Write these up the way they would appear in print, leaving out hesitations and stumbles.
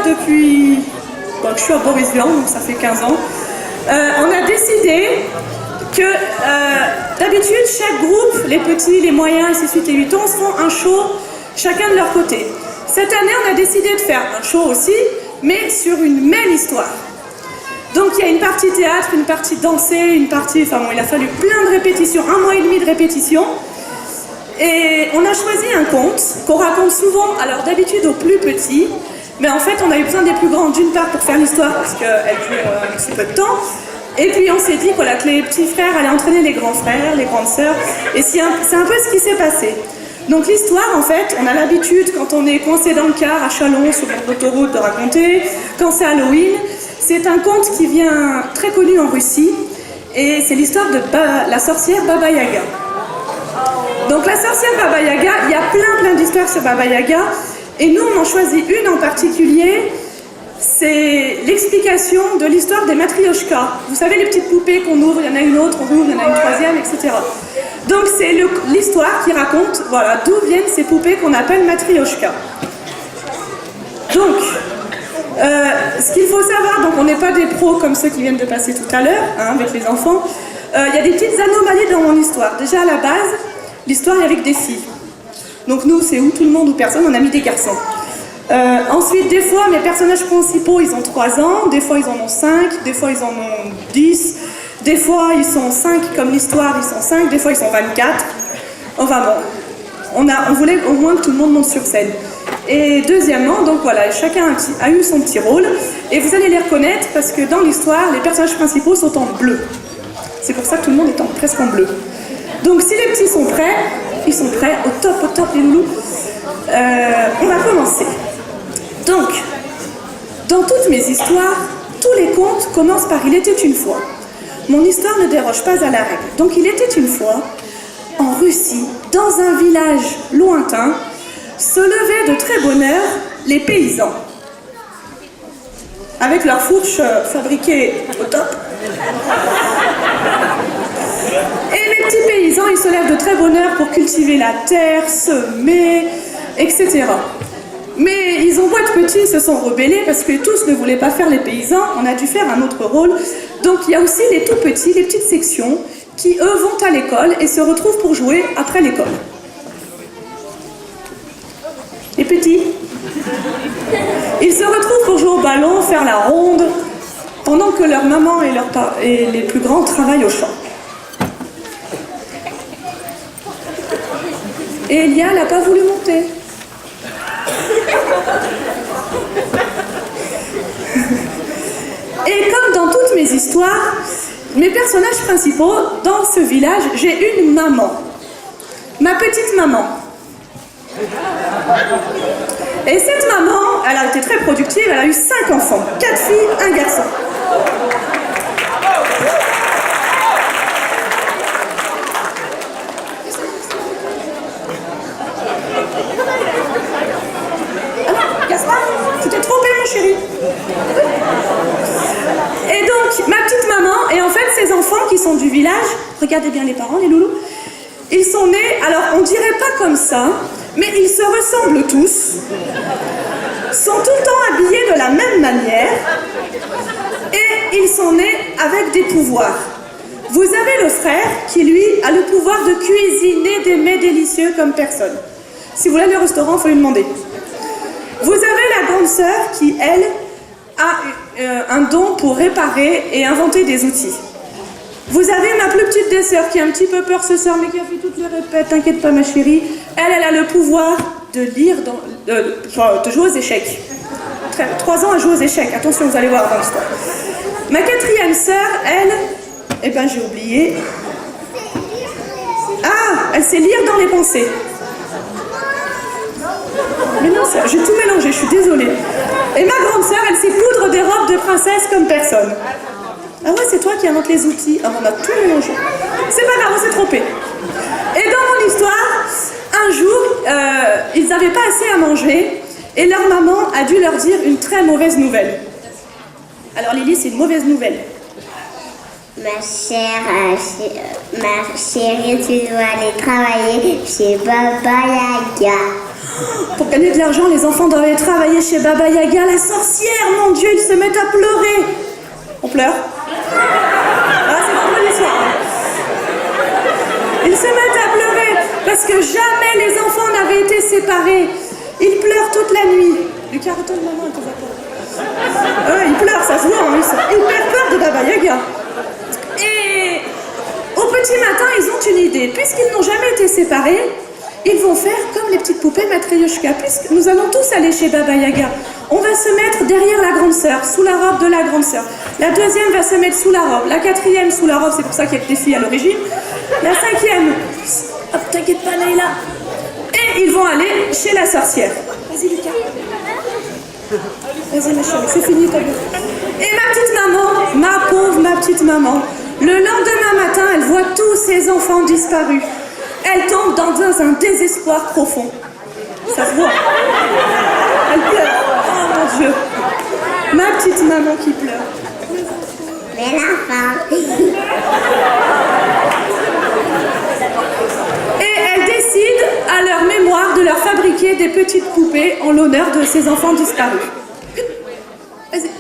depuis que je suis à Boris-Vian, donc ça fait 15 ans, on a décidé que d'habitude, chaque groupe, les petits, les moyens, et ainsi de suite, les 8 ans, se font un show chacun de leur côté. Cette année, on a décidé de faire un show aussi, mais sur une même histoire. Donc il y a une partie théâtre, une partie dansée, une partie... Enfin bon, il a fallu plein de répétitions, 1 mois et demi de répétitions. Et on a choisi un conte qu'on raconte souvent, alors d'habitude aux plus petits, mais en fait on a eu besoin des plus grands, d'une part pour faire l'histoire, parce qu'elle dure un petit peu de temps, et puis on s'est dit voilà, que les petits frères allaient entraîner les grands frères, les grandes sœurs, et c'est un peu ce qui s'est passé. Donc l'histoire, en fait, on a l'habitude, quand on est coincé dans le car à Chalon, sur l'autoroute, de raconter, quand c'est Halloween. C'est un conte qui vient très connu en Russie, et c'est l'histoire de la sorcière Baba Yaga. Donc la sorcière Baba Yaga, il y a plein d'histoires sur Baba Yaga, et nous on en choisit une en particulier, c'est l'explication de l'histoire des matrioshkas. Vous savez les petites poupées qu'on ouvre, il y en a une autre, on ouvre, il y en a une troisième, etc. Donc c'est l'histoire qui raconte, voilà, d'où viennent ces poupées qu'on appelle matrioshkas. Donc, ce qu'il faut savoir, donc on n'est pas des pros comme ceux qui viennent de passer tout à l'heure, hein, avec les enfants. Il y a des petites anomalies dans mon histoire. Déjà à la base, l'histoire est avec des filles. Donc nous, c'est ou tout le monde ou personne, on a mis des garçons. Ensuite, des fois, mes personnages principaux, ils ont 3 ans, des fois ils en ont 5, des fois ils en ont 10, des fois ils sont 5 comme l'histoire, ils sont 5, des fois ils sont 24. Enfin bon, on voulait au moins que tout le monde monte sur scène. Et deuxièmement, donc voilà, chacun a eu son petit rôle, et vous allez les reconnaître parce que dans l'histoire, les personnages principaux sont en bleu. C'est pour ça que tout le monde est presque en bleu. Donc si les petits sont prêts, ils sont prêts, au top les loulous. On va commencer. Donc, dans toutes mes histoires, tous les contes commencent par « Il était une fois ». Mon histoire ne déroge pas à la règle. Donc il était une fois, en Russie, dans un village lointain, se levaient de très bonne heure les paysans, avec leurs fourches fabriquées au top. Et les petits paysans, ils se lèvent de très bonne heure pour cultiver la terre, semer, etc. Mais ils ont beau être petits, ils se sont rebellés parce que tous ne voulaient pas faire les paysans, on a dû faire un autre rôle. Donc il y a aussi les tout petits, les petites sections, qui eux vont à l'école et se retrouvent pour jouer après l'école. Les petits, ils se retrouvent pour jouer au ballon, faire la ronde, pendant que leur maman et les plus grands travaillent au champ. Et Elia, elle n'a pas voulu monter. Et comme dans toutes mes histoires, mes personnages principaux, dans ce village, j'ai une maman. Ma petite maman. Et cette maman, elle a été très productive, elle a eu 5 enfants, 4 filles, 1 garçon. Ah non, Gaspard, tu t'es trompé mon chéri. Et donc, ma petite maman, et en fait ces enfants qui sont du village, regardez bien les parents, les loulous, ils sont nés, alors on dirait pas comme ça, mais ils se ressemblent tous, sont tout le temps habillés de la même manière, et ils sont nés avec des pouvoirs. Vous avez le frère qui, lui, a le pouvoir de cuisiner des mets délicieux comme personne. Si vous allez au restaurant, il faut lui demander. Vous avez la grande sœur qui, elle, a un don pour réparer et inventer des outils. Vous avez ma plus petite des sœurs qui a un petit peu peur ce soir, mais qui a fait toutes les répètes, t'inquiète pas ma chérie. Elle a le pouvoir de lire, de jouer aux échecs. 3 ans à jouer aux échecs, attention, vous allez voir dans l'histoire. Ma 4e sœur, elle, eh ben j'ai oublié. Ah, elle sait lire dans les pensées. Mais non, j'ai tout mélangé, je suis désolée. Et ma grande sœur, elle sait coudre des robes de princesse comme personne. Ah ouais, c'est toi qui invente les outils. Ah, on a tout mélangé. C'est pas grave, on s'est trompé. Et dans mon histoire, un jour, ils n'avaient pas assez à manger et leur maman a dû leur dire une très mauvaise nouvelle. Alors Lily, c'est une mauvaise nouvelle. Ma chérie, tu dois aller travailler chez Baba Yaga. Pour gagner de l'argent, les enfants doivent aller travailler chez Baba Yaga, la sorcière, mon Dieu, ils se mettent à pleurer. On pleure? Ah, c'est vendredi soir. Ils se mettent à pleurer parce que jamais les enfants n'avaient été séparés. Ils pleurent toute la nuit. Lucas, retourne maman, elle te voit pas. Ils pleurent, ça se voit, hein, ils ont hyper peur de Baba Yaga. Et au petit matin, ils ont une idée. Puisqu'ils n'ont jamais été séparés, ils vont faire comme les petites poupées Matryoshka. Puisque nous allons tous aller chez Baba Yaga. On va se mettre derrière la grande sœur, sous la robe de la grande sœur. La deuxième va se mettre sous la robe. La quatrième sous la robe, c'est pour ça qu'il y a que des filles à l'origine. La cinquième, hop, t'inquiète pas Naïla. Et ils vont aller chez la sorcière. Vas-y Lucas. Vas-y ma chérie, c'est fini ta gueule. Et ma petite maman, ma pauvre, ma petite maman, le lendemain matin, elle voit tous ses enfants disparus. Elle tombe dans un désespoir profond. Ça se voit. Elle pleure. Oh mon Dieu. Ma petite maman qui pleure. Mais l'enfant. Et elle décide, à leur mémoire, de leur fabriquer des petites poupées en l'honneur de ces enfants disparus. Vas-y.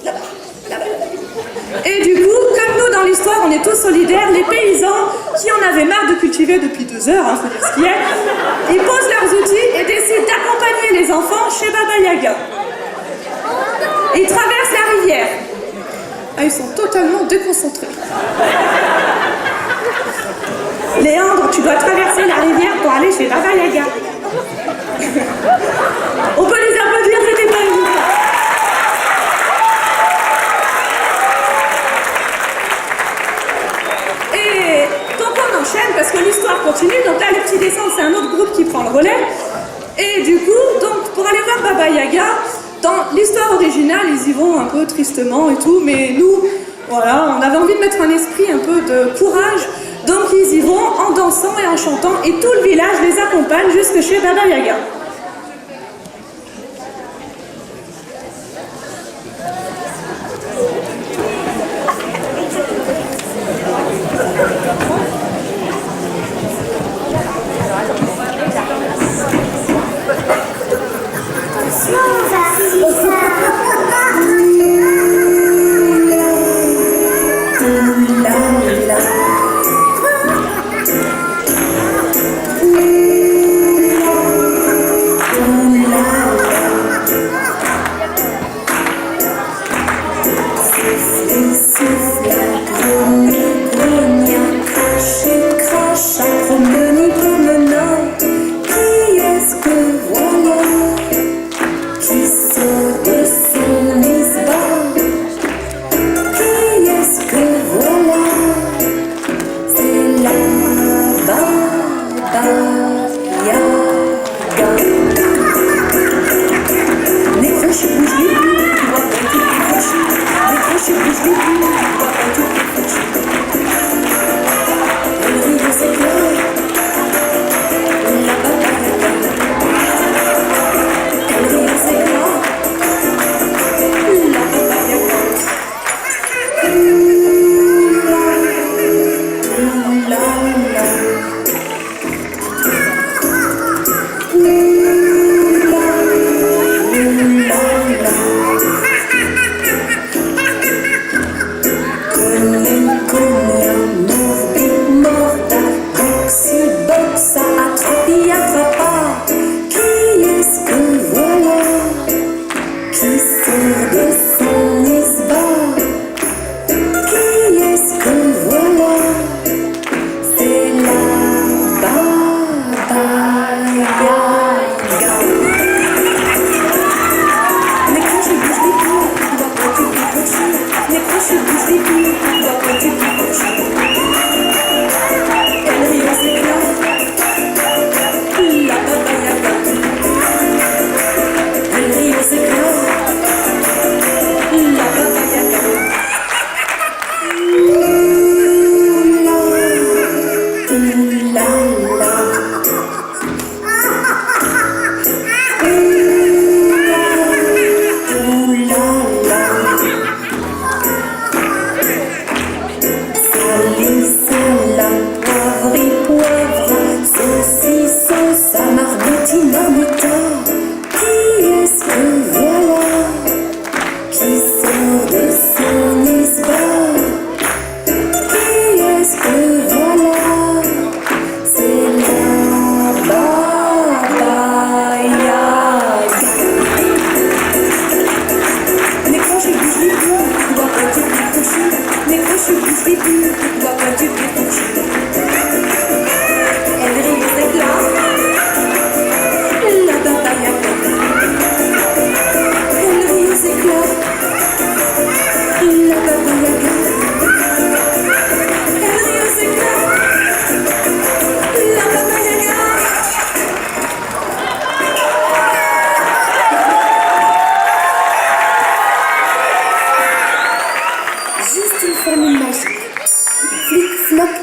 Là-bas. Là-bas. Et du coup, comme nous dans l'histoire, on est tous solidaires, les paysans qui en avaient marre de cultiver depuis 2 heures, faut dire ce qu'il y a, ils posent leurs outils et décident d'accompagner les enfants chez Baba Yaga. Ils traversent la rivière. Ah, ils sont totalement déconcentrés. Léandre, tu dois traverser la rivière pour aller chez Baba Yaga. On peut les applaudir, c'était pas évident. Et donc on enchaîne parce que l'histoire continue. Donc là, les petits descendent, c'est un autre groupe qui prend le relais. Et du coup, donc pour aller voir Baba Yaga, dans l'histoire originale, ils y vont un peu tristement et tout, mais nous, voilà, on avait envie de mettre un esprit un peu de courage. Donc ils y vont en dansant et en chantant et tout le village les accompagne jusque chez Baba Yaga. Qui est-ce que voilà qui sort de ses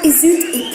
Et zut, et